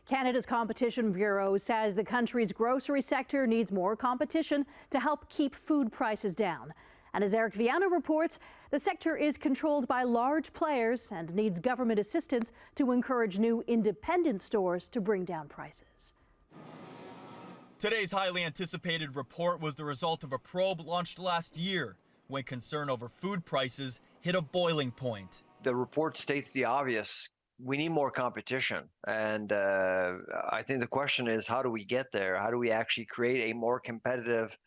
Canada's Competition Bureau says the country's grocery sector needs more competition to help keep food prices down. And as Eric Viana reports, the sector is controlled by large players and needs government assistance to encourage new independent stores to bring down prices. Today's highly anticipated report was the result of a probe launched last year when concern over food prices hit a boiling point. The report states the obvious. We need more competition. And I think the question is, how do we get there? How do we actually create a more competitive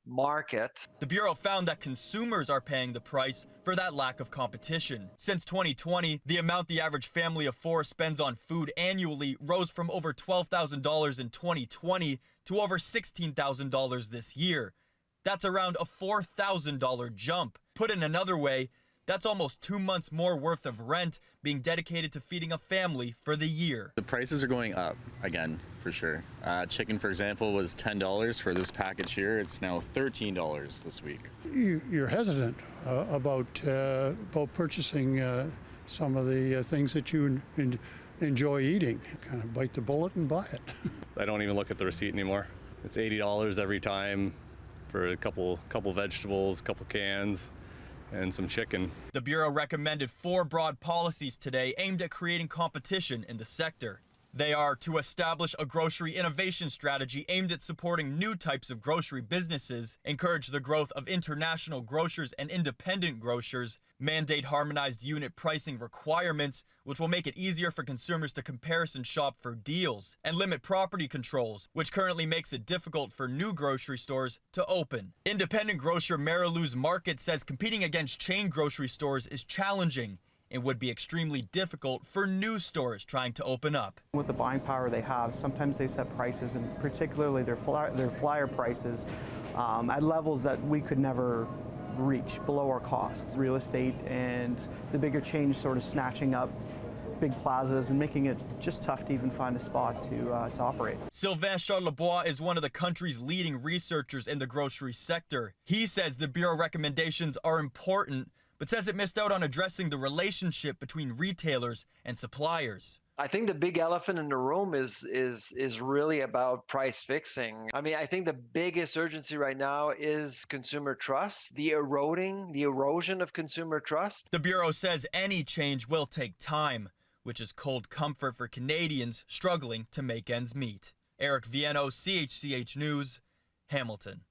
market? The Bureau found that consumers are paying the price for that lack of competition. Since 2020, the amount the average family of four spends on food annually rose from over $12,000 in 2020 to over $16,000 this year. That's around a $4,000 jump. Put in another way, that's almost 2 months more worth of rent being dedicated to feeding a family for the year. The prices are going up again, for sure. Chicken, for example, was $10 for this package here. It's now $13 this week. You're hesitant about purchasing some of the things that you enjoy eating. Kind of bite the bullet and buy it. I don't even look at the receipt anymore. It's $80 every time for a couple vegetables, a couple cans, and some chicken. The Bureau recommended 4 broad policies today aimed at creating competition in the sector. They are to establish a grocery innovation strategy aimed at supporting new types of grocery businesses, encourage the growth of international grocers and independent grocers, mandate harmonized unit pricing requirements, which will make it easier for consumers to comparison shop for deals, and limit property controls, which currently makes it difficult for new grocery stores to open. Independent grocer Marilou's Market says competing against chain grocery stores is challenging. It would be extremely difficult for new stores trying to open up. With the buying power they have, sometimes they set prices, and particularly their flyer prices, at levels that we could never reach, below our costs. Real estate and the bigger chains sort of snatching up big plazas and making it just tough to even find a spot to operate. Sylvain Charlebois is one of the country's leading researchers in the grocery sector. He says the Bureau recommendations are important, but says it missed out on addressing the relationship between retailers and suppliers. I think the big elephant in the room is really about price fixing. I mean, I think the biggest urgency right now is consumer trust, the erosion of consumer trust. The Bureau says any change will take time, which is cold comfort for Canadians struggling to make ends meet. Eric Viano, CHCH News, Hamilton.